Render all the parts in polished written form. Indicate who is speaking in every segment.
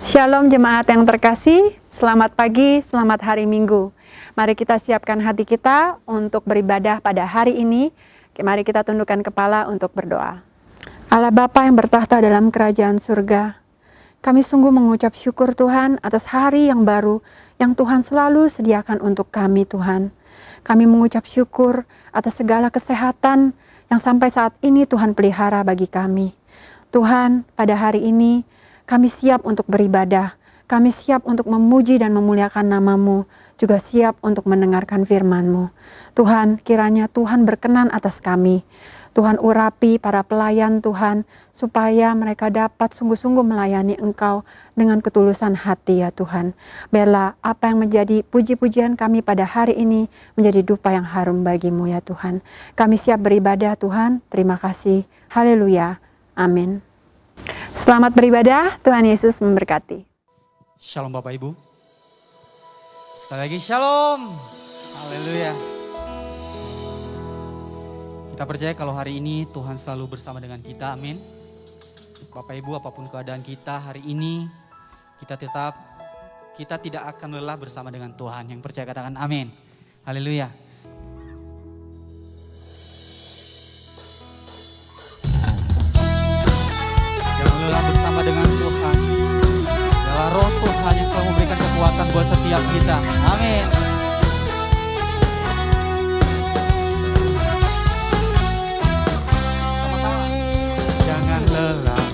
Speaker 1: Shalom jemaat yang terkasih, selamat pagi, selamat hari Minggu. Mari kita siapkan hati kita untuk beribadah pada hari ini. Mari kita tundukkan kepala untuk berdoa. Allah Bapa yang bertahta dalam kerajaan surga, kami sungguh mengucap syukur Tuhan atas hari yang baru yang Tuhan selalu sediakan untuk kami Tuhan. Kami mengucap syukur atas segala kesehatan yang sampai saat ini Tuhan pelihara bagi kami. Tuhan, pada hari ini kami siap untuk beribadah, kami siap untuk memuji dan memuliakan nama-Mu, juga siap untuk mendengarkan firman-Mu. Tuhan, kiranya Tuhan berkenan atas kami. Tuhan urapi para pelayan Tuhan, supaya mereka dapat sungguh-sungguh melayani Engkau dengan ketulusan hati ya Tuhan. Biarlah apa yang menjadi puji-pujian kami pada hari ini menjadi dupa yang harum bagi-Mu ya Tuhan. Kami siap beribadah Tuhan, terima kasih. Haleluya, amin. Selamat beribadah, Tuhan Yesus memberkati.
Speaker 2: Shalom Bapak Ibu. Sekali lagi shalom. Haleluya. Kita percaya kalau hari ini Tuhan selalu bersama dengan kita, amin. Bapak Ibu, apapun keadaan kita hari ini, kita tidak akan lelah bersama dengan Tuhan. Yang percaya katakan amin. Haleluya. Lelah bersama dengan Tuhan. Adalah roh Tuhan yang selalu memberikan kekuatan buat setiap kita. Amin. Sama-sama. Jangan lelah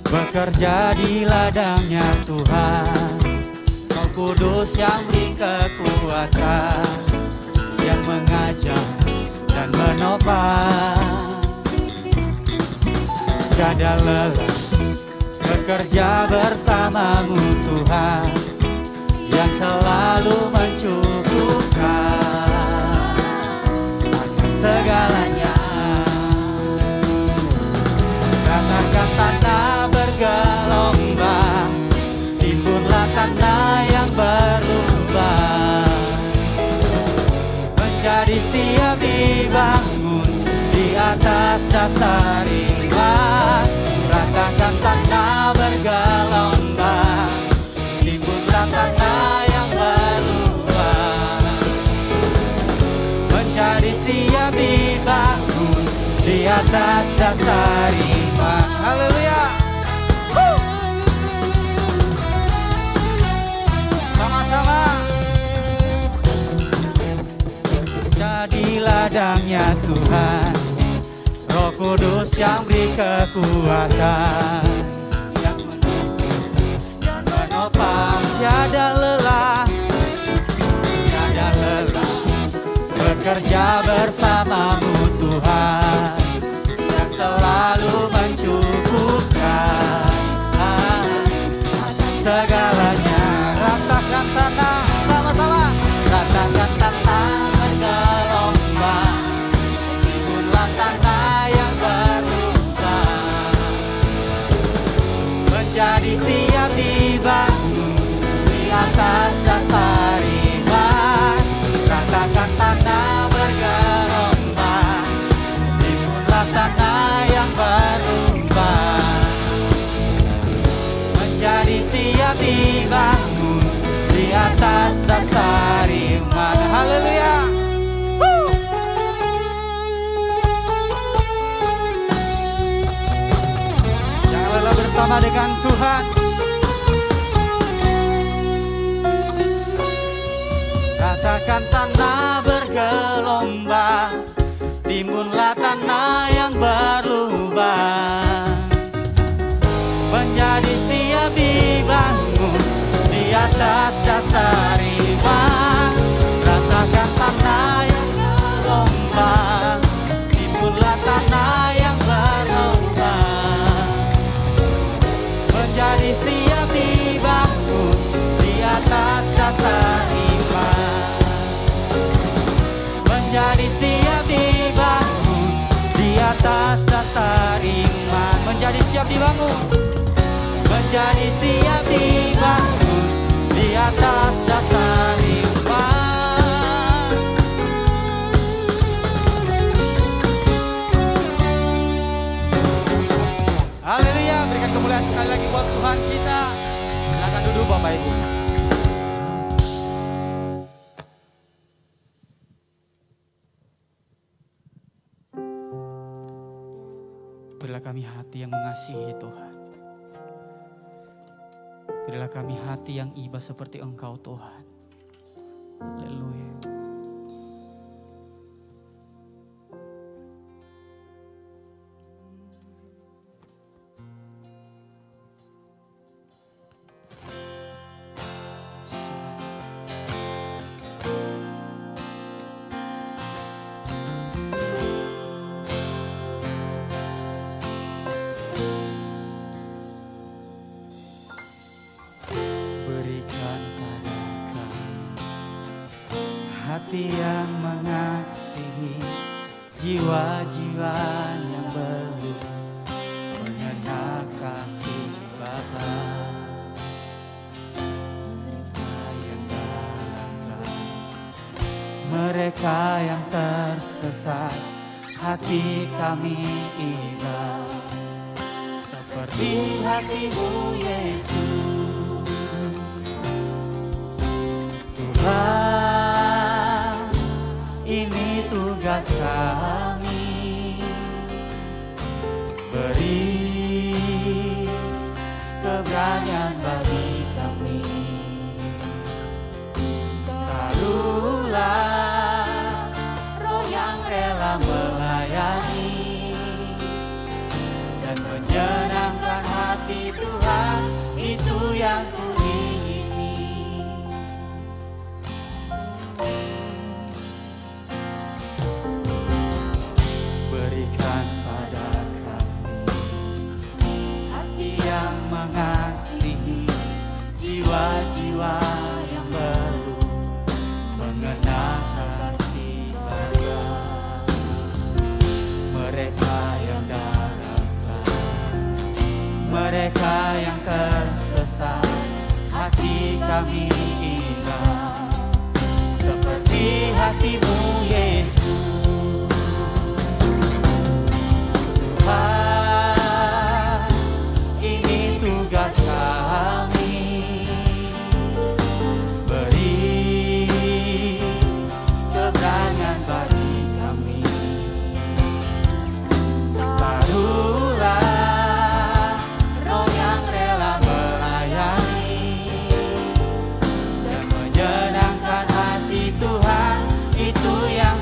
Speaker 2: bekerja di ladangnya Tuhan. Roh Kudus yang beri kekuatan, yang mengajar dan menopang. Tiada lelah bekerja bersamamu Tuhan, yang selalu mencukupkan akan segalanya. Katakan tanah bergelombang, timbunlah tanah yang berubah, menjadi siap dibangun di atas dasar iman. Ratakan tanah bergelombang, timbunlah tanah yang berubah, menjadi siap dibangun di atas dasar iman. Haleluya. Sama-sama. Jadi ladangnya Tuhan, Roh Kudus yang beri kekuatan, yang dan menopang. Tiada lelah bekerja bersamamu Tuhan, yang selalu mencukupkan segalanya. Ratakan tanah, sama-sama. Ratakan tanah bergelombang, timbunlah tanah yang berubah, menjadi siap dibangun di atas dasar iman. Ratakan tanah bergelombang, timbunlah tanah yang berubah, menjadi siap dibangun di atas dasar iman. Haleluya. Lelah bersama dengan Tuhan. Katakan tanah bergelombang, timbunlah tanah yang berlubang, menjadi siap dibangun di atas dasar iman. Ratakan tanah yang bergelombang, timbunlah tanah yang berlubang, menjadi siap dibangun di atas dasar iman, menjadi siap dibangun di atas dasar iman, menjadi siap dibangun, menjadi siap dibangun di atas dasar iman. Haleluya, berikan kemuliaan sekali lagi buat Tuhan kita. Silakan duduk Bapak Ibu. Berilah kami hati yang mengasihi Tuhan. Berilah kami hati yang iba seperti Engkau Tuhan. Haleluya. Berikan pada kami hati yang mengasihi, jiwa-jiwa yang belum mengenal kasih Bapa. Mereka yang tersesat, hati kami iba seperti hati-Mu Yesus. Tuhan, ini tugas kami, beri keberanian bagi kami. Taruhlah roh yang rela melayani dan menyenangkan hati Tuhan, itu yang ku ingini. Berikan pada kami hati yang mengasihi, jiwa-jiwa yang perlu mengenal kasih Bapa. Mereka yang dalam gelap, mereka yang tersesat, hati kami ingat seperti hati-Mu Yesus. Tuhan, ini tugas kami, beri keberanian bagi kami. Taruhlah roh yang rela melayani dan menyenangkan hati Tuhan, itu yang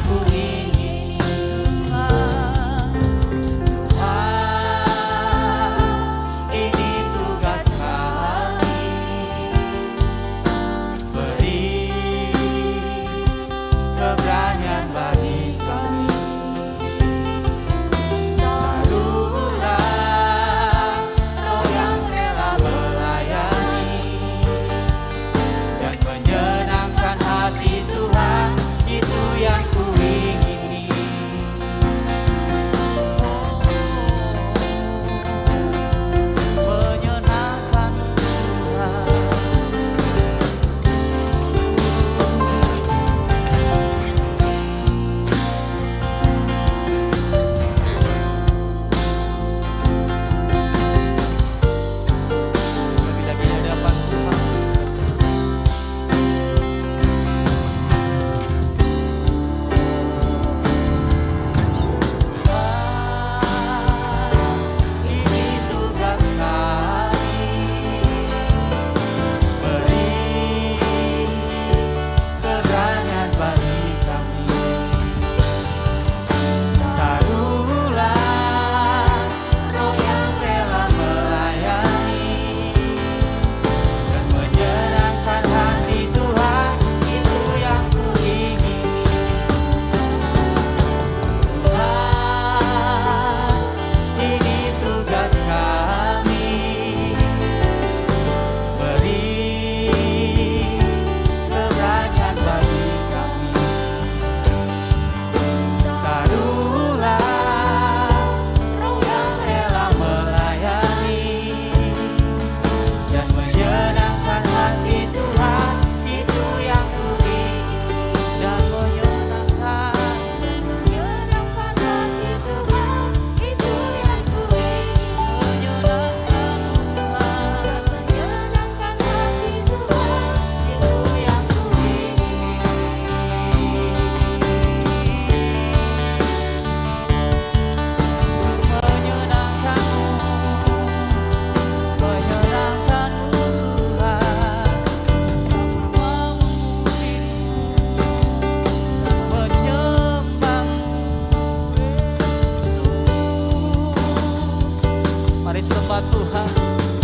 Speaker 2: Tuhan.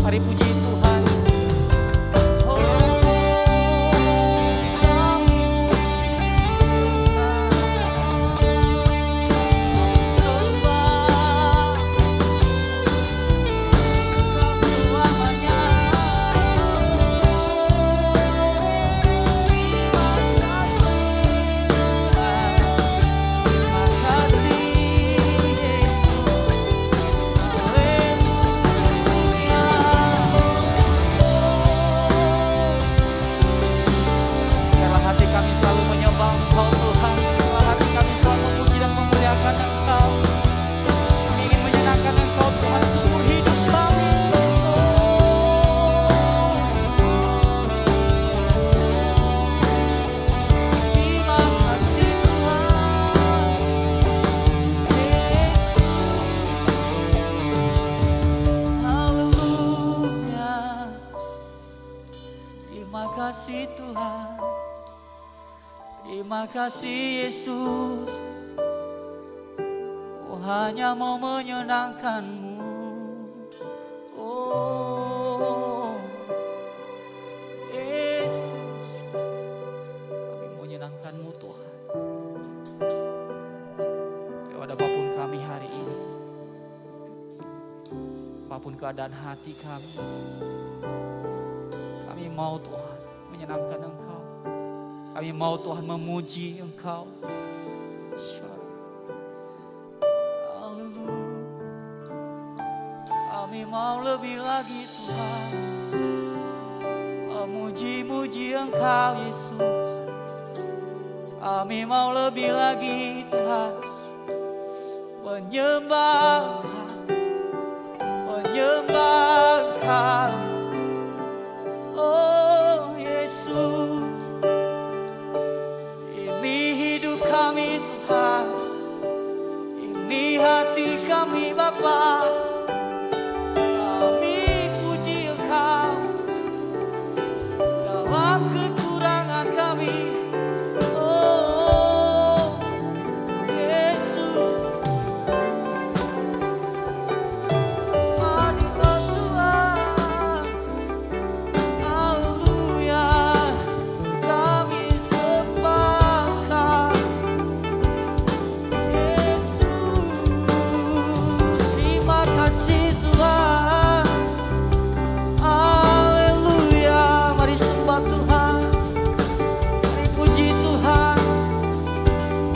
Speaker 2: Mari puji Tuhan. Oh, kami sembah Kau selamanya. Biarlah hati kami selalu menyembah Engkau Tuhan. Biarlah hati kami selalu memuji dan memuliakan Engkau. Kami ingin menyenangkan Engkau Tuhan seumur hidup kami. Terima kasih Tuhan Yesus. Haleluya. Terima kasih Tuhan. Terima kasih Yesus. Oh, hanya mau menyenangkan-Mu. Oh Yesus, kami mau menyenangkan-Mu Tuhan. Lewat apapun kami hari ini, apapun keadaan hati kami mau Tuhan menyenangkan Engkau. Kami mau Tuhan memuji Engkau. Haleluya. Kami mau lebih lagi Tuhan memuji-muji Engkau Yesus. Kami mau lebih lagi Tuhan menyembah Engkau. Oh Yesus, ini hidup kami Tuhan, ini hati kami Bapa. Kami puji Engkau dalam kekurangan kami. Oh Yesus, hadirat Tuhan. Haleluya. Kami sembah Engkau Yesus. Terima kasih Tuhan. Haleluya. Mari sembah Tuhan. Mari puji Tuhan.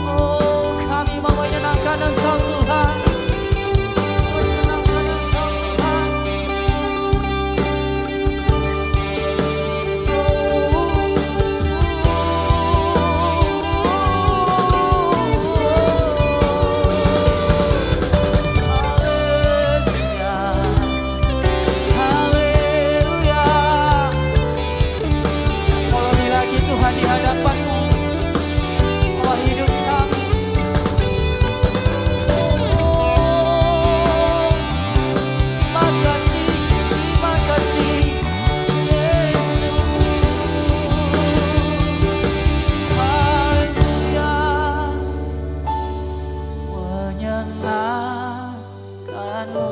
Speaker 2: Oh, kami mau menyenangkan Engkau Tuhan. Menyenangkan Engkau Tuhan. Haleluya. Mau lebih lagi Tuhan di hadapan-Mu. Allah hidup kami. Terima kasih Yesus. Haleluya. Menyenangkan-Mu,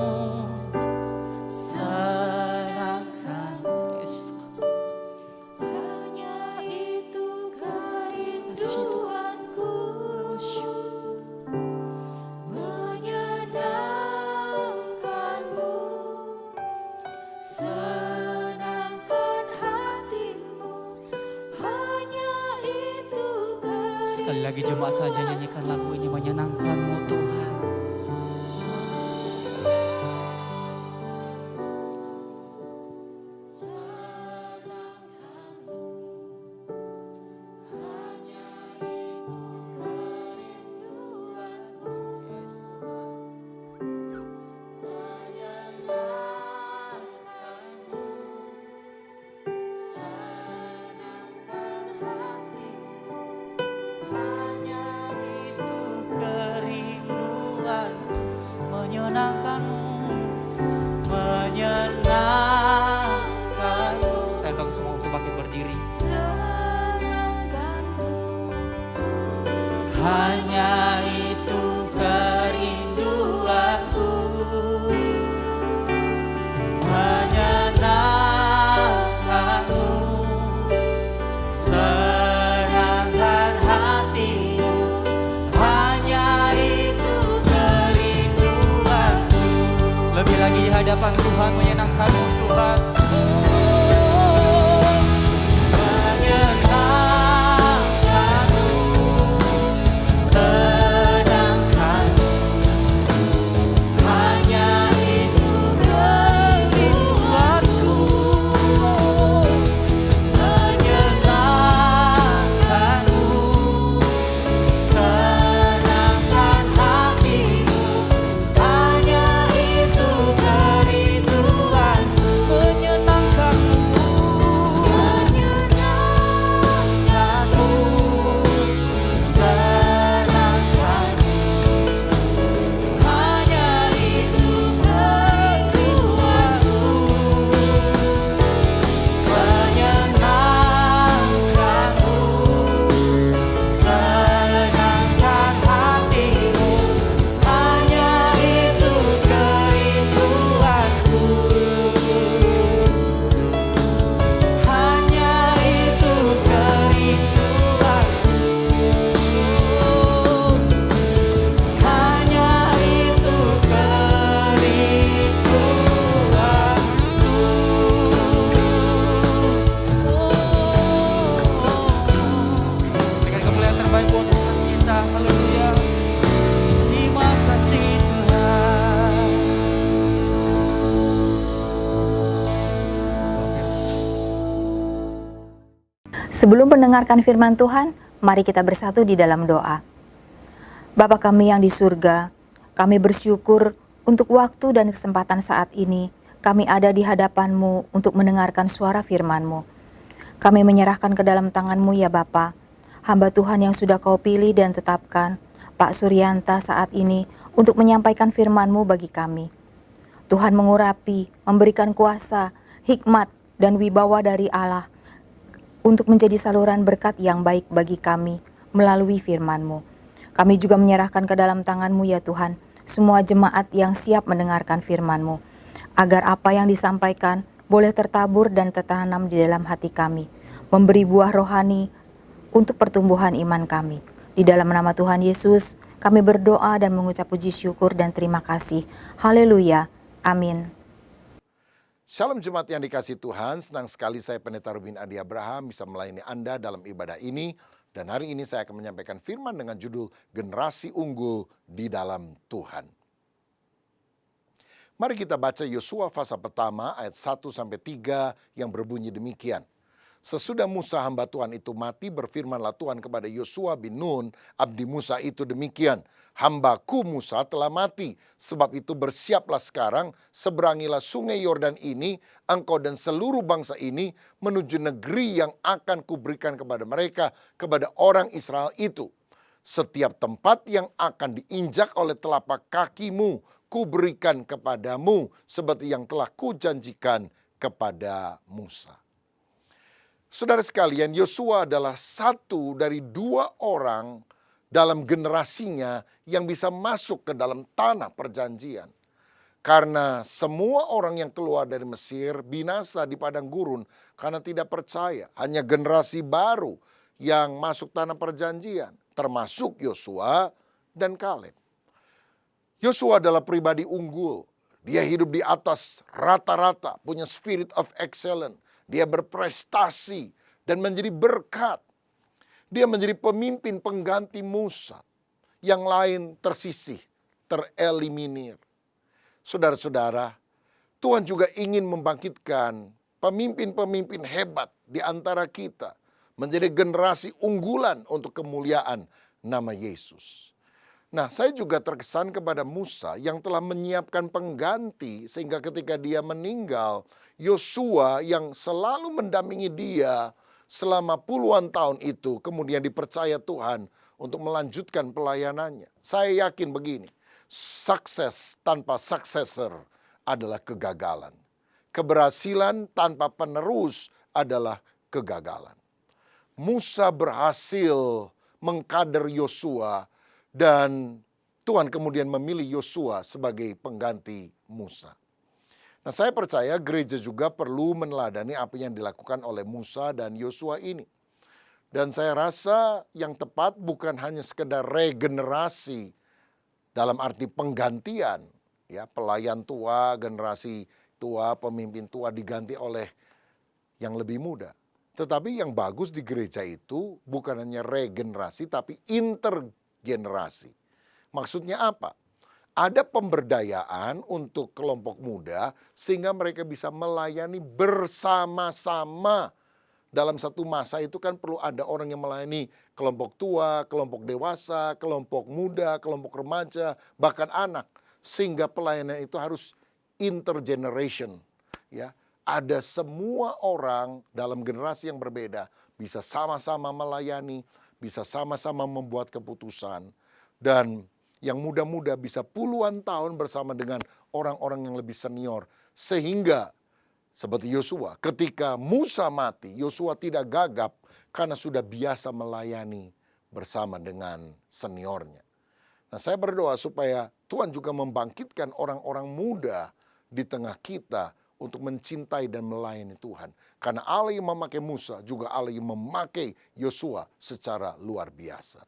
Speaker 2: senangkan Yesus.
Speaker 3: Hanya itu kerinduanku, menyenangkan-Mu, senangkan hatimu. Hanya itu
Speaker 2: Sekali lagi jemaat saja nyanyikan lagu ini, menyenangkan-Mu Tuhan.
Speaker 3: Hanya itu kerinduanku.
Speaker 2: hadapan Tuhan, menyenangkan-Mu Tuhan. Dengan kemuliaan terbaik buat Tuhan kita. Haleluya. Terima kasih Tuhan.
Speaker 4: Sebelum mendengarkan firman Tuhan, mari kita bersatu di dalam doa. Bapa kami yang di surga, kami bersyukur untuk waktu dan kesempatan saat ini kami ada di hadapan-Mu untuk mendengarkan suara firman-Mu. Kami menyerahkan ke dalam tangan-Mu ya Bapa, hamba Tuhan yang sudah Kau pilih dan tetapkan, Pak Suryanta saat ini untuk menyampaikan firman-Mu bagi kami. Tuhan mengurapi, memberikan kuasa, hikmat, dan wibawa dari Allah untuk menjadi saluran berkat yang baik bagi kami melalui firman-Mu. Kami juga menyerahkan ke dalam tangan-Mu ya Tuhan, semua jemaat yang siap mendengarkan firman-Mu, agar apa yang disampaikan boleh tertabur dan tertanam di dalam hati kami, memberi buah rohani untuk pertumbuhan iman kami. Di dalam nama Tuhan Yesus, kami berdoa dan mengucap puji syukur dan terima kasih. Haleluya. Amin.
Speaker 5: Shalom jemaat yang dikasih Tuhan, senang sekali saya Pendeta Ruben Adi Abraham bisa melayani Anda dalam ibadah ini. Dan hari ini saya akan menyampaikan firman dengan judul Generasi Unggul di dalam Tuhan. Mari kita baca Yosua pasal pertama ayat 1-3 yang berbunyi demikian. Sesudah Musa hamba Tuhan itu mati, berfirmanlah Tuhan kepada Yosua bin Nun, abdi Musa itu demikian. Hambaku Musa telah mati, sebab itu bersiaplah sekarang, seberangilah sungai Yordan ini, engkau dan seluruh bangsa ini menuju negeri yang akan kuberikan kepada mereka, kepada orang Israel itu. Setiap tempat yang akan diinjak oleh telapak kakimu, kuberikan kepadamu, seperti yang telah kujanjikan kepada Musa. Saudara sekalian, Yosua adalah satu dari 2 orang dalam generasinya yang bisa masuk ke dalam tanah perjanjian. Karena semua orang yang keluar dari Mesir binasa di padang gurun karena tidak percaya. Hanya generasi baru yang masuk tanah perjanjian, termasuk Yosua dan Kaleb. Yosua adalah pribadi unggul. Dia hidup di atas rata-rata, punya spirit of excellence. Dia berprestasi dan menjadi berkat. Dia menjadi pemimpin pengganti Musa. Yang lain tersisih, tereliminir. Saudara-saudara, Tuhan juga ingin membangkitkan pemimpin-pemimpin hebat di antara kita. Menjadi generasi unggulan untuk kemuliaan nama Yesus. Nah, saya juga terkesan kepada Musa yang telah menyiapkan pengganti sehingga ketika dia meninggal, Yosua yang selalu mendampingi dia selama puluhan tahun itu kemudian dipercaya Tuhan untuk melanjutkan pelayanannya. Saya yakin begini, sukses tanpa successor adalah kegagalan. Keberhasilan tanpa penerus adalah kegagalan. Musa berhasil mengkader Yosua dan Tuhan kemudian memilih Yosua sebagai pengganti Musa. Nah, saya percaya gereja juga perlu meneladani apa yang dilakukan oleh Musa dan Yosua ini. Dan saya rasa yang tepat bukan hanya sekedar regenerasi dalam arti penggantian, Ya, pelayan tua, generasi tua, pemimpin tua diganti oleh yang lebih muda. Tetapi yang bagus di gereja itu bukan hanya regenerasi tapi intergenerasi. Maksudnya apa? Ada pemberdayaan untuk kelompok muda sehingga mereka bisa melayani bersama-sama. Dalam satu masa itu kan perlu ada orang yang melayani kelompok tua, kelompok dewasa, kelompok muda, kelompok remaja, bahkan anak. Sehingga pelayanan itu harus intergeneration. Ya, ada semua orang dalam generasi yang berbeda bisa sama-sama melayani, bisa sama-sama membuat keputusan. Dan yang muda-muda bisa puluhan tahun bersama dengan orang-orang yang lebih senior. Sehingga seperti Yosua, ketika Musa mati, Yosua tidak gagap karena sudah biasa melayani bersama dengan seniornya. Nah, saya berdoa supaya Tuhan juga membangkitkan orang-orang muda di tengah kita untuk mencintai dan melayani Tuhan. Karena Allah yang memakai Musa juga Allah yang memakai Yosua secara luar biasa.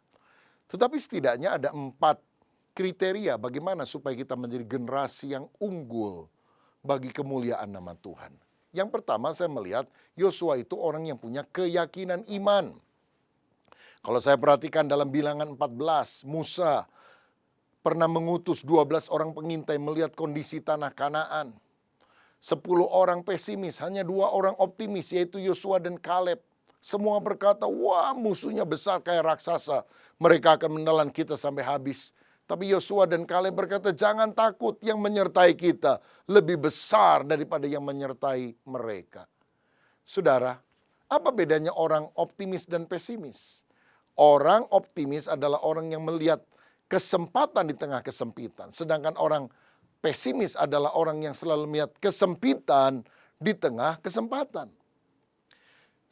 Speaker 5: Tetapi setidaknya ada 4 kriteria bagaimana supaya kita menjadi generasi yang unggul bagi kemuliaan nama Tuhan. Yang pertama saya melihat Yosua itu orang yang punya keyakinan iman. Kalau saya perhatikan dalam Bilangan 14, Musa pernah mengutus 12 orang pengintai melihat kondisi tanah Kanaan. 10 orang pesimis, hanya 2 orang optimis yaitu Yosua dan Kaleb. Semua berkata, wah musuhnya besar kayak raksasa. Mereka akan menelan kita sampai habis. Tapi Yosua dan Kaleb berkata, jangan takut, yang menyertai kita lebih besar daripada yang menyertai mereka. Saudara, apa bedanya orang optimis dan pesimis? Orang optimis adalah orang yang melihat kesempatan di tengah kesempitan. Sedangkan orang pesimis adalah orang yang selalu melihat kesempitan di tengah kesempatan.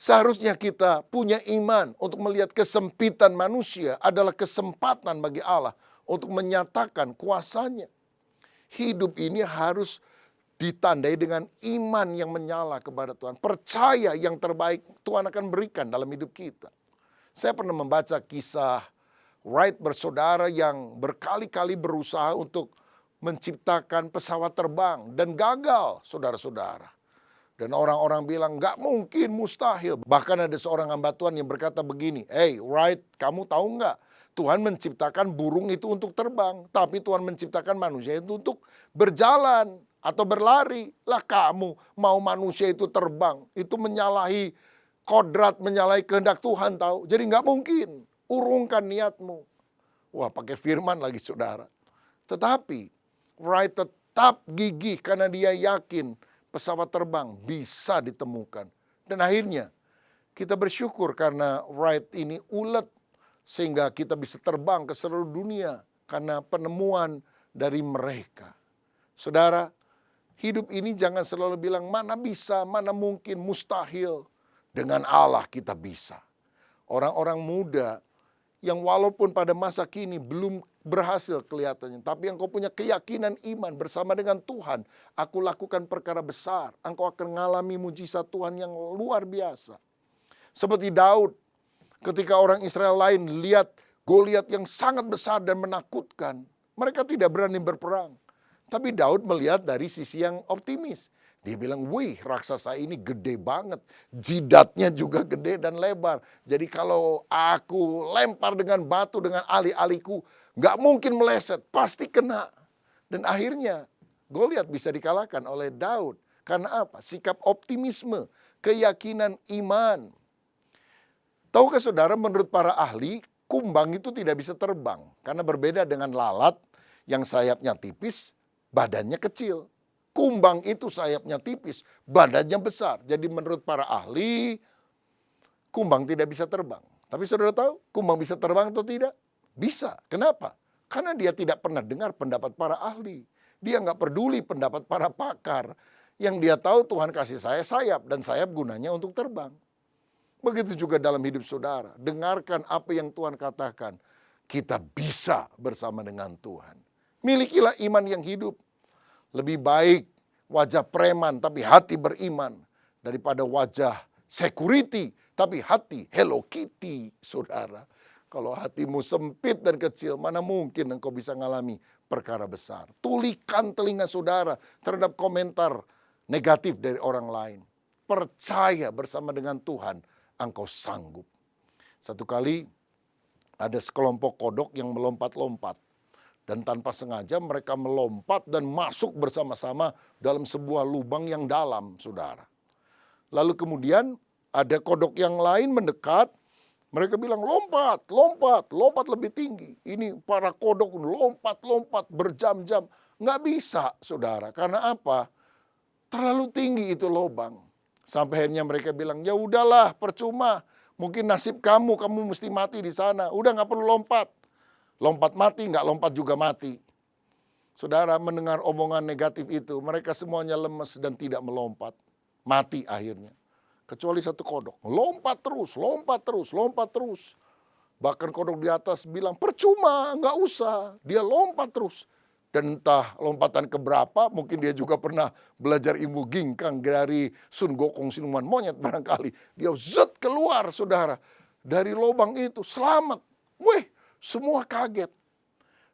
Speaker 5: Seharusnya kita punya iman untuk melihat kesempitan manusia adalah kesempatan bagi Allah untuk menyatakan kuasanya. Hidup ini harus ditandai dengan iman yang menyala kepada Tuhan. Percaya yang terbaik Tuhan akan berikan dalam hidup kita. Saya pernah membaca kisah Wright bersaudara yang berkali-kali berusaha untuk menciptakan pesawat terbang dan gagal, saudara-saudara. Dan orang-orang bilang, nggak mungkin, mustahil. Bahkan ada seorang hamba Tuhan yang berkata begini, hey Wright, kamu tahu nggak? Tuhan menciptakan burung itu untuk terbang, tapi Tuhan menciptakan manusia itu untuk berjalan atau berlari. Lah kamu mau manusia itu terbang, itu menyalahi kodrat, menyalahi kehendak Tuhan tahu. Jadi nggak mungkin, urungkan niatmu. Wah, pakai firman lagi saudara. Tetapi Wright tetap gigih karena dia yakin pesawat terbang bisa ditemukan. Dan akhirnya kita bersyukur karena Wright ini ulet sehingga kita bisa terbang ke seluruh dunia karena penemuan dari mereka. Saudara, hidup ini jangan selalu bilang mana bisa, mana mungkin, mustahil. Dengan Allah kita bisa. Orang-orang muda yang walaupun pada masa kini belum berhasil kelihatannya, tapi engkau punya keyakinan iman bersama dengan Tuhan, aku lakukan perkara besar, engkau akan mengalami mujizat Tuhan yang luar biasa. Seperti Daud, ketika orang Israel lain lihat Goliat yang sangat besar dan menakutkan, mereka tidak berani berperang. Tapi Daud melihat dari sisi yang optimis. Dia bilang, wih raksasa ini gede banget. Jidatnya juga gede dan lebar. Jadi kalau aku lempar dengan batu dengan ali-aliku, nggak mungkin meleset, pasti kena. Dan akhirnya Goliat bisa dikalahkan oleh Daud. Karena apa? Sikap optimisme, keyakinan iman. Tahukah saudara, menurut para ahli, kumbang itu tidak bisa terbang. Karena berbeda dengan lalat yang sayapnya tipis, badannya kecil. Kumbang itu sayapnya tipis, badannya besar. Jadi menurut para ahli, kumbang tidak bisa terbang. Tapi saudara tahu, kumbang bisa terbang atau tidak? Bisa. Kenapa? Karena dia tidak pernah dengar pendapat para ahli. Dia nggak peduli pendapat para pakar. Yang dia tahu Tuhan kasih saya sayap, dan sayap gunanya untuk terbang. Begitu juga dalam hidup saudara. Dengarkan apa yang Tuhan katakan. Kita bisa bersama dengan Tuhan. Milikilah iman yang hidup. Lebih baik wajah preman tapi hati beriman daripada wajah security tapi hati Hello Kitty, saudara. Kalau hatimu sempit dan kecil, mana mungkin engkau bisa mengalami perkara besar. Tulikan telinga saudara terhadap komentar negatif dari orang lain. Percaya bersama dengan Tuhan, engkau sanggup. Satu kali ada sekelompok kodok yang melompat-lompat. Dan tanpa sengaja mereka melompat dan masuk bersama-sama dalam sebuah lubang yang dalam, saudara. Lalu kemudian ada kodok yang lain mendekat. Mereka bilang lompat, lompat, lompat lebih tinggi. Ini para kodok lompat-lompat berjam-jam. Nggak bisa, saudara. Karena apa? Terlalu tinggi itu lubang. Sampai akhirnya mereka bilang, ya udahlah, percuma. Mungkin nasib kamu mesti mati di sana. Udah nggak perlu lompat. Lompat mati, nggak lompat juga mati. Saudara mendengar omongan negatif itu, mereka semuanya lemes dan tidak melompat. Mati akhirnya. Kecuali satu kodok. Lompat terus, lompat terus, lompat terus. Bahkan kodok di atas bilang, percuma, nggak usah. Dia lompat terus. Dan entah lompatan keberapa, mungkin dia juga pernah belajar ilmu ginkang dari Sun Gokong siluman monyet barangkali. Dia zet keluar, saudara. Dari lubang itu, selamat. Wih, semua kaget.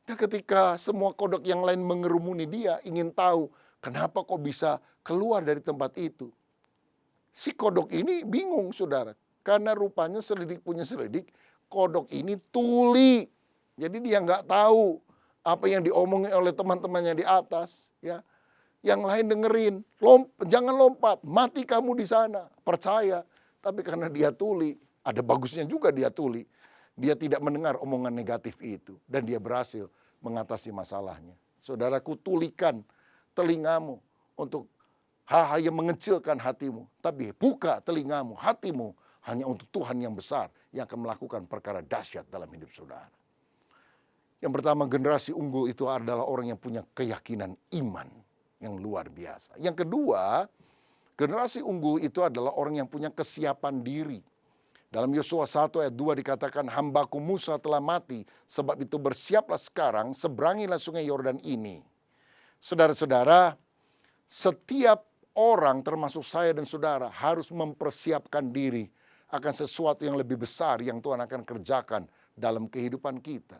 Speaker 5: Dan ketika semua kodok yang lain mengerumuni dia, ingin tahu kenapa kok bisa keluar dari tempat itu. Si kodok ini bingung, saudara. Karena rupanya selidik punya selidik, kodok ini tuli. Jadi dia nggak tahu apa yang diomongin oleh teman-temannya di atas. Ya, yang lain dengerin, jangan lompat, mati kamu di sana. Percaya. Tapi karena dia tuli, ada bagusnya juga dia tuli. Dia tidak mendengar omongan negatif itu. Dan dia berhasil mengatasi masalahnya. Saudaraku, tulikan telingamu untuk hal-hal yang mengecilkan hatimu. Tapi buka telingamu, hatimu hanya untuk Tuhan yang besar yang akan melakukan perkara dahsyat dalam hidup saudara. Yang pertama, generasi unggul itu adalah orang yang punya keyakinan iman yang luar biasa. Yang kedua, generasi unggul itu adalah orang yang punya kesiapan diri. Dalam Yosua 1 ayat 2 dikatakan, hambaku Musa telah mati, sebab itu bersiaplah sekarang, seberangilah sungai Yordan ini. Saudara-saudara, setiap orang termasuk saya dan saudara harus mempersiapkan diri akan sesuatu yang lebih besar yang Tuhan akan kerjakan dalam kehidupan kita.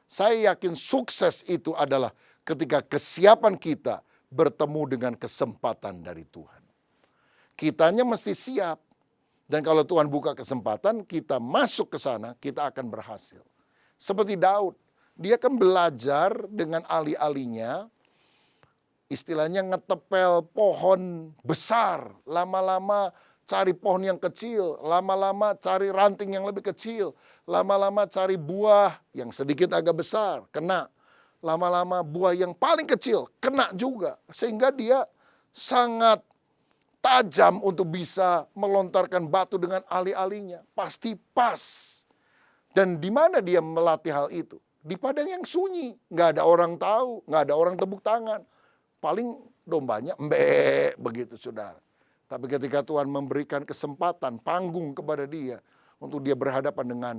Speaker 5: Saya yakin sukses itu adalah ketika kesiapan kita bertemu dengan kesempatan dari Tuhan. Kitanya mesti siap. Dan kalau Tuhan buka kesempatan, kita masuk ke sana, kita akan berhasil. Seperti Daud, dia kan belajar dengan ahli-ahlinya, istilahnya ngetepel pohon besar, lama-lama cari pohon yang kecil, lama-lama cari ranting yang lebih kecil, lama-lama cari buah yang sedikit agak besar, kena. Lama-lama buah yang paling kecil, kena juga. Sehingga dia sangat tajam untuk bisa melontarkan batu dengan alih-alihnya. Pasti pas. Dan di mana dia melatih hal itu? Di padang yang sunyi. Nggak ada orang tahu, nggak ada orang tepuk tangan. Paling dombanya begitu, saudara. Tapi ketika Tuhan memberikan kesempatan, panggung kepada dia untuk dia berhadapan dengan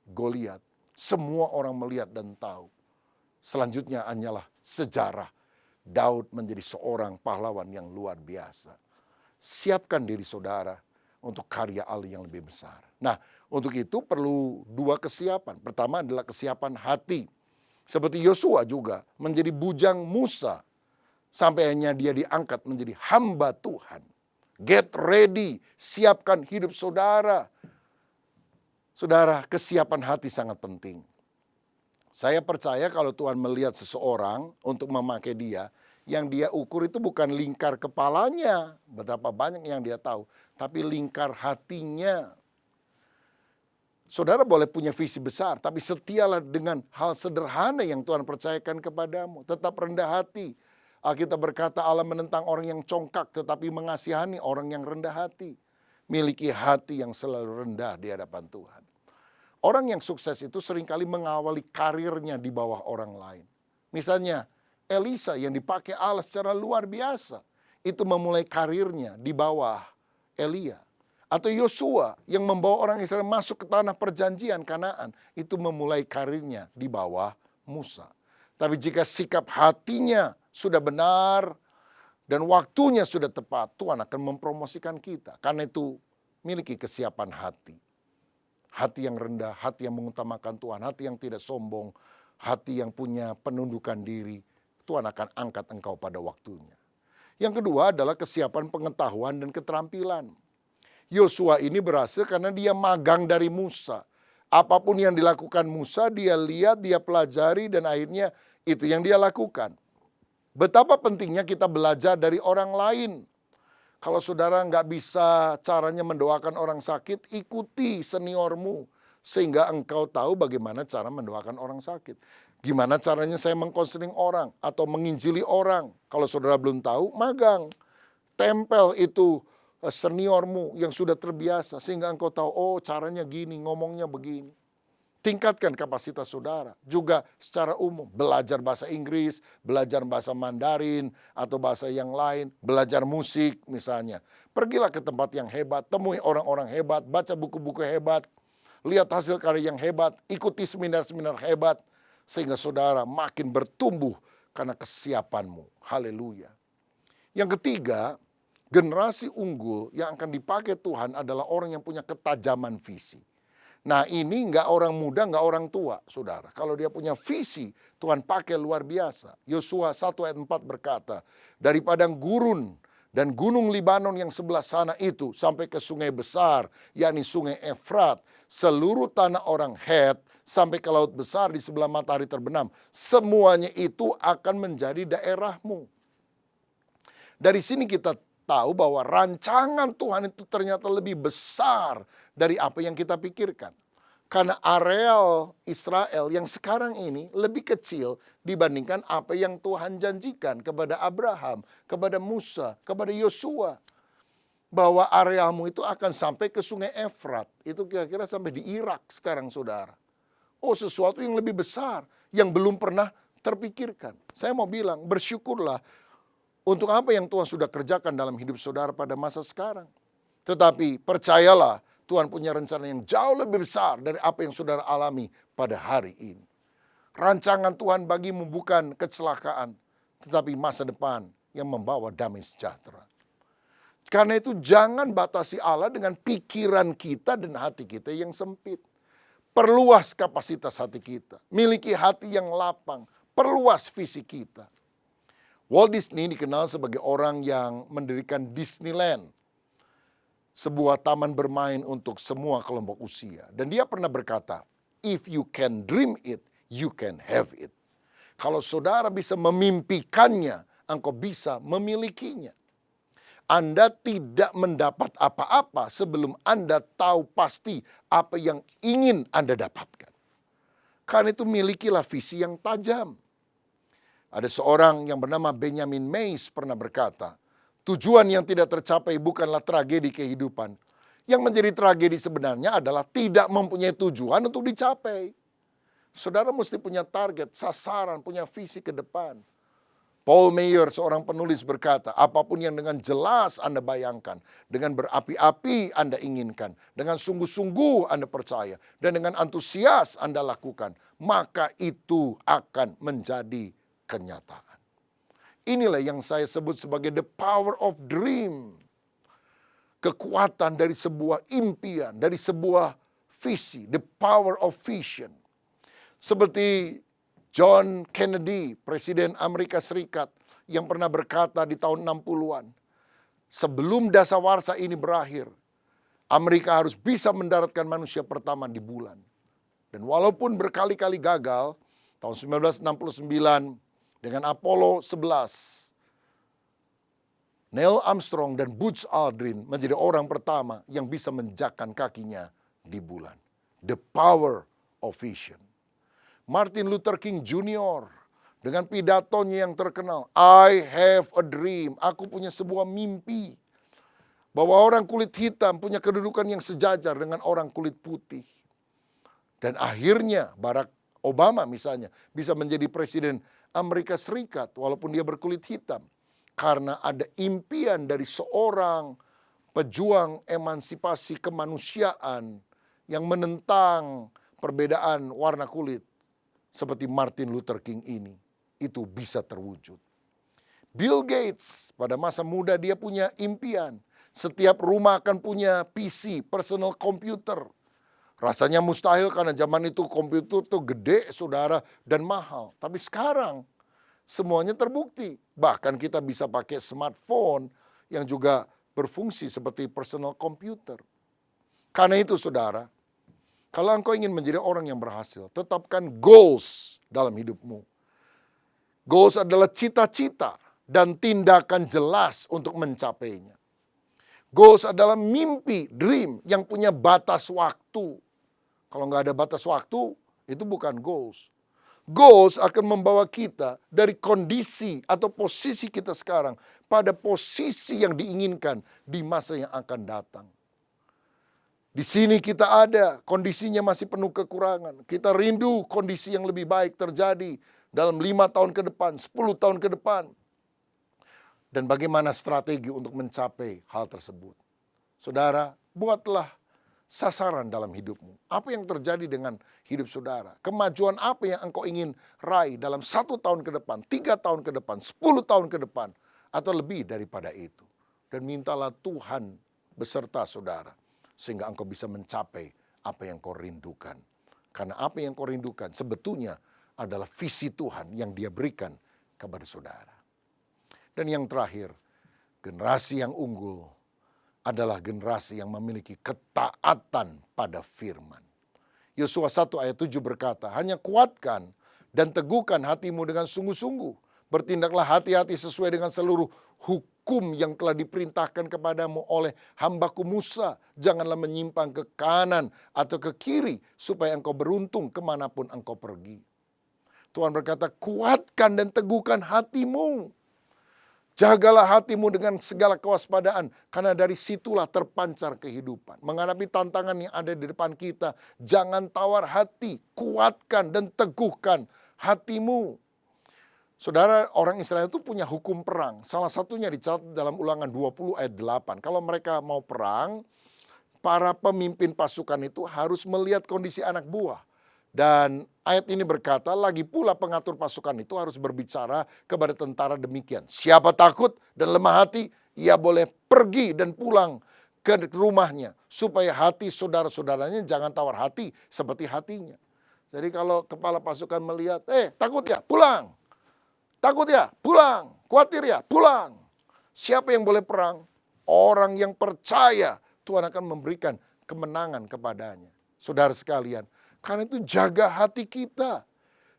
Speaker 5: Goliat, semua orang melihat dan tahu. Selanjutnya hanyalah sejarah. Daud menjadi seorang pahlawan yang luar biasa. Siapkan diri saudara untuk karya Allah yang lebih besar. Nah, untuk itu perlu dua kesiapan. Pertama adalah kesiapan hati. Seperti Yosua juga menjadi bujang Musa. Sampai akhirnya dia diangkat menjadi hamba Tuhan. Get ready, siapkan hidup saudara. Saudara, kesiapan hati sangat penting. Saya percaya kalau Tuhan melihat seseorang untuk memakai dia, yang dia ukur itu bukan lingkar kepalanya, betapa banyak yang dia tahu, tapi lingkar hatinya. Saudara boleh punya visi besar, tapi setialah dengan hal sederhana yang Tuhan percayakan kepadamu. Tetap rendah hati. Alkitab berkata Allah menentang orang yang congkak, tetapi mengasihani orang yang rendah hati. Miliki hati yang selalu rendah di hadapan Tuhan. Orang yang sukses itu seringkali mengawali karirnya di bawah orang lain. Misalnya, Elisa yang dipakai Allah secara luar biasa, itu memulai karirnya di bawah Elia. Atau Yosua yang membawa orang Israel masuk ke tanah perjanjian Kanaan, itu memulai karirnya di bawah Musa. Tapi jika sikap hatinya sudah benar dan waktunya sudah tepat, Tuhan akan mempromosikan kita. Karena itu miliki kesiapan hati. Hati yang rendah, hati yang mengutamakan Tuhan, hati yang tidak sombong, hati yang punya penundukan diri, Tuhan akan angkat engkau pada waktunya. Yang kedua adalah kesiapan pengetahuan dan keterampilan. Yosua ini berhasil karena dia magang dari Musa. Apapun yang dilakukan Musa, dia lihat, dia pelajari, dan akhirnya itu yang dia lakukan. Betapa pentingnya kita belajar dari orang lain. Kalau saudara nggak bisa caranya mendoakan orang sakit, ikuti seniormu. Sehingga engkau tahu bagaimana cara mendoakan orang sakit. Gimana caranya saya mengkonseling orang atau menginjili orang. Kalau saudara belum tahu, magang. Tempel itu seniormu yang sudah terbiasa. Sehingga engkau tahu, oh caranya gini, ngomongnya begini. Tingkatkan kapasitas saudara. Juga secara umum, belajar bahasa Inggris, belajar bahasa Mandarin, atau bahasa yang lain, belajar musik misalnya. Pergilah ke tempat yang hebat, temui orang-orang hebat, baca buku-buku hebat, lihat hasil karya yang hebat, ikuti seminar-seminar hebat, sehingga saudara makin bertumbuh karena kesiapanmu. Haleluya. Yang ketiga, generasi unggul yang akan dipakai Tuhan adalah orang yang punya ketajaman visi. Nah ini nggak orang muda, nggak orang tua, saudara. Kalau dia punya visi, Tuhan pakai luar biasa. Yosua 1 ayat 4 berkata, dari padang gurun dan gunung Libanon yang sebelah sana itu sampai ke sungai besar, yakni sungai Efrat, seluruh tanah orang Het, sampai ke laut besar di sebelah matahari terbenam, semuanya itu akan menjadi daerahmu. Dari sini kita tahu bahwa rancangan Tuhan itu ternyata lebih besar dari apa yang kita pikirkan. Karena areal Israel yang sekarang ini lebih kecil dibandingkan apa yang Tuhan janjikan kepada Abraham, kepada Musa, kepada Yosua. Bahwa arealmu itu akan sampai ke sungai Efrat. Itu kira-kira sampai di Irak sekarang saudara. Oh sesuatu yang lebih besar yang belum pernah terpikirkan. Saya mau bilang bersyukurlah untuk apa yang Tuhan sudah kerjakan dalam hidup saudara pada masa sekarang. Tetapi percayalah, Tuhan punya rencana yang jauh lebih besar dari apa yang saudara alami pada hari ini. Rancangan Tuhan bagimu bukan kecelakaan, tetapi masa depan yang membawa damai sejahtera. Karena itu jangan batasi Allah dengan pikiran kita dan hati kita yang sempit. Perluas kapasitas hati kita, miliki hati yang lapang, perluas visi kita. Walt Disney dikenal sebagai orang yang mendirikan Disneyland, sebuah taman bermain untuk semua kelompok usia. Dan dia pernah berkata, if you can dream it, you can have it. Kalau saudara bisa memimpikannya, engkau bisa memilikinya. Anda tidak mendapat apa-apa sebelum Anda tahu pasti apa yang ingin Anda dapatkan. Karena itu milikilah visi yang tajam. Ada seorang yang bernama Benjamin Mays pernah berkata, tujuan yang tidak tercapai bukanlah tragedi kehidupan. Yang menjadi tragedi sebenarnya adalah tidak mempunyai tujuan untuk dicapai. Saudara mesti punya target, sasaran, punya visi ke depan. Paul Meyer, seorang penulis berkata, apapun yang dengan jelas Anda bayangkan, dengan berapi-api Anda inginkan, dengan sungguh-sungguh Anda percaya, dan dengan antusias Anda lakukan, maka itu akan menjadi kenyataan. Inilah yang saya sebut sebagai the power of dream. Kekuatan dari sebuah impian, dari sebuah visi, the power of vision. Seperti John Kennedy, Presiden Amerika Serikat, yang pernah berkata di tahun 60-an, sebelum dasawarsa ini berakhir, Amerika harus bisa mendaratkan manusia pertama di bulan. Dan walaupun berkali-kali gagal, tahun 1969 dengan Apollo 11, Neil Armstrong dan Buzz Aldrin menjadi orang pertama yang bisa menjakkan kakinya di bulan. The power of vision. Martin Luther King Jr. dengan pidatonya yang terkenal, I have a dream, aku punya sebuah mimpi. Bahwa orang kulit hitam punya kedudukan yang sejajar dengan orang kulit putih. Dan akhirnya Barack Obama misalnya bisa menjadi presiden Amerika Serikat walaupun dia berkulit hitam. Karena ada impian dari seorang pejuang emansipasi kemanusiaan yang menentang perbedaan warna kulit. Seperti Martin Luther King ini, itu bisa terwujud. Bill Gates, pada masa muda dia punya impian. Setiap rumah akan punya PC, personal computer. Rasanya mustahil karena zaman itu komputer tuh gede, saudara, dan mahal. Tapi sekarang semuanya terbukti. Bahkan kita bisa pakai smartphone yang juga berfungsi seperti personal computer. Karena itu saudara, kalau engkau ingin menjadi orang yang berhasil, tetapkan goals dalam hidupmu. Goals adalah cita-cita dan tindakan jelas untuk mencapainya. Goals adalah mimpi, dream yang punya batas waktu. Kalau nggak ada batas waktu, itu bukan goals. Goals akan membawa kita dari kondisi atau posisi kita sekarang pada posisi yang diinginkan di masa yang akan datang. Di sini kita ada, kondisinya masih penuh kekurangan. Kita rindu kondisi yang lebih baik terjadi dalam 5 tahun ke depan, 10 tahun ke depan. Dan bagaimana strategi untuk mencapai hal tersebut. Saudara, buatlah sasaran dalam hidupmu. Apa yang terjadi dengan hidup saudara? Kemajuan apa yang engkau ingin raih dalam 1 tahun ke depan, 3 tahun ke depan, 10 tahun ke depan, atau lebih daripada itu. Dan mintalah Tuhan beserta saudara, sehingga engkau bisa mencapai apa yang kau rindukan. Karena apa yang kau rindukan sebetulnya adalah visi Tuhan yang Dia berikan kepada saudara. Dan yang terakhir, generasi yang unggul adalah generasi yang memiliki ketaatan pada firman. Yosua 1 ayat 7 berkata, hanya kuatkan dan teguhkan hatimu dengan sungguh-sungguh. Bertindaklah hati-hati sesuai dengan seluruh hukum yang telah diperintahkan kepadamu oleh hambaku Musa. Janganlah menyimpang ke kanan atau ke kiri supaya engkau beruntung kemanapun engkau pergi. Tuhan berkata, kuatkan dan teguhkan hatimu. Jagalah hatimu dengan segala kewaspadaan, karena dari situlah terpancar kehidupan. Menghadapi tantangan yang ada di depan kita, jangan tawar hati, kuatkan dan teguhkan hatimu. Saudara, orang Israel itu punya hukum perang. Salah satunya dicatat dalam Ulangan 20 ayat 8. Kalau mereka mau perang, para pemimpin pasukan itu harus melihat kondisi anak buah. Dan ayat ini berkata, lagi pula pengatur pasukan itu harus berbicara kepada tentara demikian. Siapa takut dan lemah hati, ia boleh pergi dan pulang ke rumahnya. Supaya hati saudara-saudaranya jangan tawar hati seperti hatinya. Jadi kalau kepala pasukan melihat, takut ya, pulang. Takut ya, pulang. Khawatir ya, pulang. Siapa yang boleh perang? Orang yang percaya Tuhan akan memberikan kemenangan kepadanya. Saudara sekalian, karena itu jaga hati kita.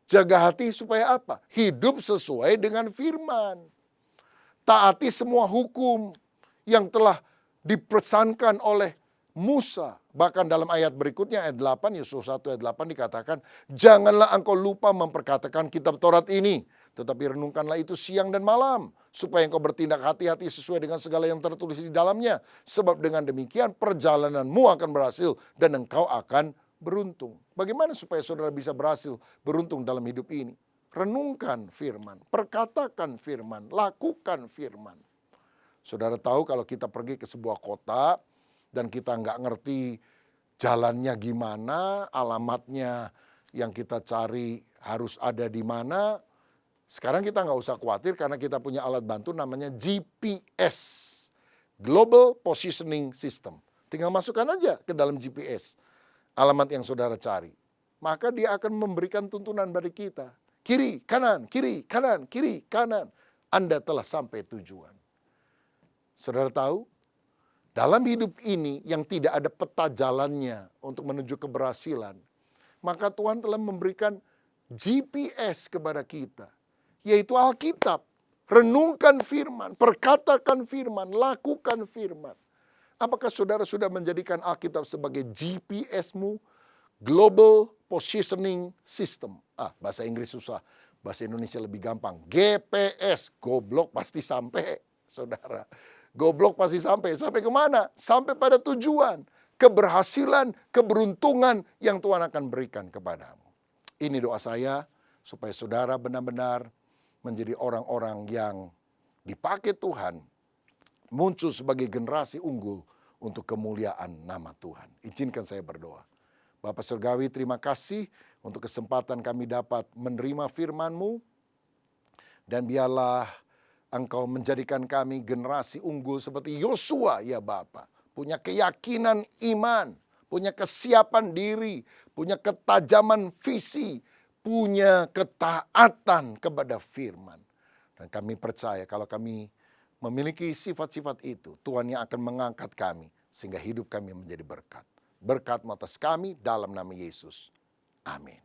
Speaker 5: Jaga hati supaya apa? Hidup sesuai dengan firman. Taati semua hukum yang telah dipesankan oleh Musa. Bahkan dalam ayat berikutnya, ayat 8, Yosua 1 ayat 8 dikatakan, janganlah engkau lupa memperkatakan kitab Taurat ini, tetapi renungkanlah itu siang dan malam, supaya engkau bertindak hati-hati sesuai dengan segala yang tertulis di dalamnya. Sebab dengan demikian perjalananmu akan berhasil dan engkau akan beruntung. Bagaimana supaya saudara bisa berhasil beruntung dalam hidup ini? Renungkan firman, perkatakan firman, lakukan firman. Saudara tahu kalau kita pergi ke sebuah kota dan kita nggak ngerti jalannya gimana, alamatnya yang kita cari harus ada di mana. Sekarang kita nggak usah khawatir karena kita punya alat bantu namanya GPS, Global Positioning System. Tinggal masukkan aja ke dalam GPS alamat yang saudara cari. Maka dia akan memberikan tuntunan bagi kita. Kiri, kanan, kiri, kanan, kiri, kanan. Anda telah sampai tujuan. Saudara tahu, dalam hidup ini yang tidak ada peta jalannya untuk menuju keberhasilan, maka Tuhan telah memberikan GPS kepada kita, yaitu Alkitab. Renungkan firman, perkatakan firman, lakukan firman. Apakah saudara sudah menjadikan Alkitab sebagai GPS-mu? Global Positioning System. Bahasa Inggris susah, bahasa Indonesia lebih gampang. GPS, goblok pasti sampai, saudara. Goblok pasti sampai. Sampai kemana? Sampai pada tujuan. Keberhasilan, keberuntungan yang Tuhan akan berikan kepadamu. Ini doa saya, supaya saudara benar-benar menjadi orang-orang yang dipakai Tuhan, muncul sebagai generasi unggul untuk kemuliaan nama Tuhan. Izinkan saya berdoa. Bapa Surgawi, terima kasih untuk kesempatan kami dapat menerima firman-Mu. Dan biarlah Engkau menjadikan kami generasi unggul seperti Yosua ya Bapa. Punya keyakinan iman, punya kesiapan diri, punya ketajaman visi, punya ketaatan kepada firman. Dan kami percaya kalau kami memiliki sifat-sifat itu, Tuhan yang akan mengangkat kami sehingga hidup kami menjadi berkat. Berkat atas kami dalam nama Yesus. Amin.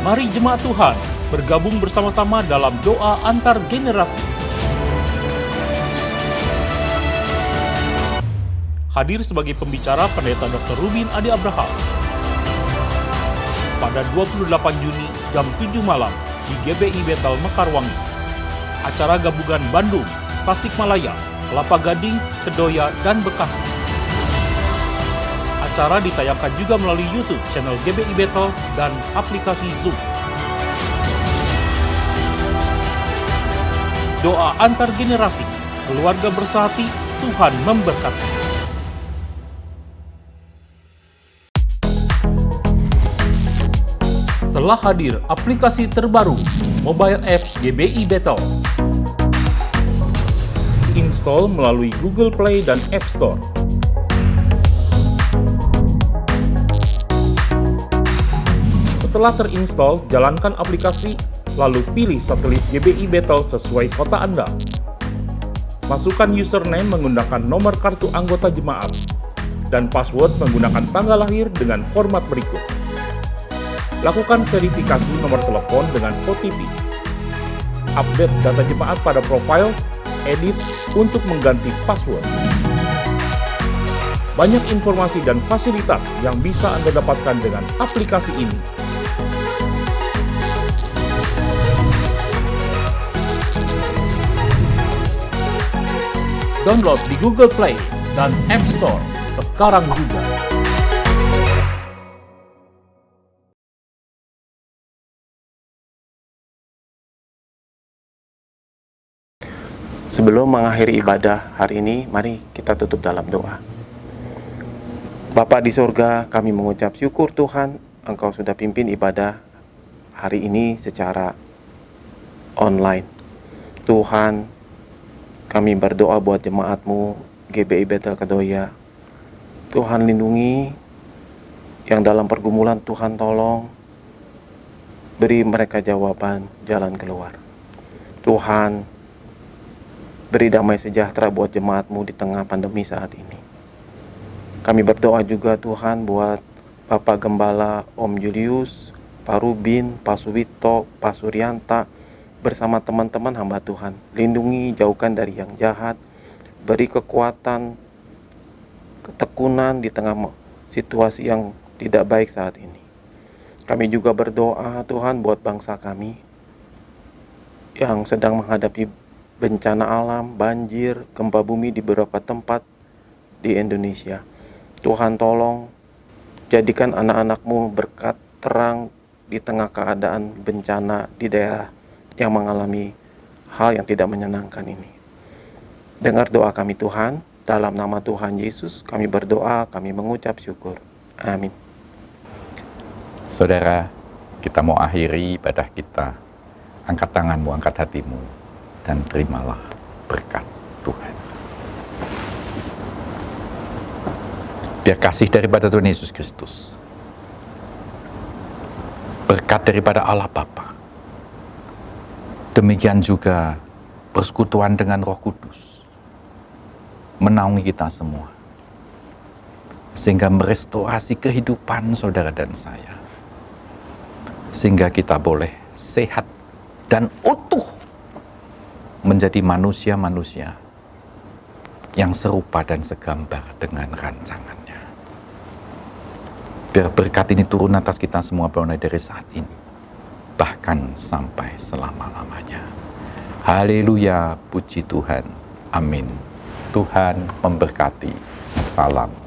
Speaker 6: Mari jemaat Tuhan bergabung bersama-sama dalam doa antar generasi. Hadir sebagai pembicara Pendeta Dr. Rubin Adi Abraham pada 28 Juni jam 7 malam di GBI Bethel Mekarwangi. Acara gabungan Bandung, Tasikmalaya, Kelapa Gading, Kedoya, dan Bekasi. Acara ditayangkan juga melalui YouTube channel GBI Bethel dan aplikasi Zoom. Doa antar generasi, keluarga bersehati, Tuhan memberkati. Telah hadir aplikasi terbaru, mobile apps GBI Bethel. Install melalui Google Play dan App Store. Setelah terinstall, jalankan aplikasi, lalu pilih satelit GBI Bethel sesuai kota Anda. Masukkan username menggunakan nomor kartu anggota jemaat, dan password menggunakan tanggal lahir dengan format berikut. Lakukan verifikasi nomor telepon dengan OTP. Update data jemaat pada profil, edit untuk mengganti password. Banyak informasi dan fasilitas yang bisa Anda dapatkan dengan aplikasi ini. Download di Google Play dan App Store sekarang juga.
Speaker 7: Sebelum mengakhiri ibadah hari ini, mari kita tutup dalam doa. Bapa di surga, kami mengucap syukur Tuhan, Engkau sudah pimpin ibadah hari ini secara online. Tuhan, kami berdoa buat jemaat-Mu, GBI Bethel Kedoya. Tuhan lindungi yang dalam pergumulan, Tuhan tolong beri mereka jawaban jalan keluar. Tuhan, beri damai sejahtera buat jemaat-Mu di tengah pandemi saat ini. Kami berdoa juga Tuhan buat Bapak Gembala, Om Julius, Pak Rubin, Pak Suwito, Pak Suryanta, bersama teman-teman hamba Tuhan. Lindungi, jauhkan dari yang jahat, beri kekuatan, ketekunan di tengah situasi yang tidak baik saat ini. Kami juga berdoa Tuhan buat bangsa kami yang sedang menghadapi bencana alam, banjir, gempa bumi di beberapa tempat di Indonesia. Tuhan tolong jadikan anak-anak-Mu berkat terang di tengah keadaan bencana di daerah yang mengalami hal yang tidak menyenangkan ini. Dengar doa kami Tuhan, dalam nama Tuhan Yesus kami berdoa, kami mengucap syukur. Amin.
Speaker 8: Saudara, kita mau akhiri ibadah kita. Angkat tanganmu, angkat hatimu, dan terimalah berkat Tuhan. Biar kasih daripada Tuhan Yesus Kristus, berkat daripada Allah Bapa, demikian juga persekutuan dengan Roh Kudus, menaungi kita semua, sehingga merestorasi kehidupan saudara dan saya, sehingga kita boleh sehat dan utuh menjadi manusia-manusia yang serupa dan segambar dengan rancangannya. Biar berkat ini turun atas kita semua mulai dari saat ini, bahkan sampai selama-lamanya. Haleluya, puji Tuhan. Amin. Tuhan memberkati. Salam.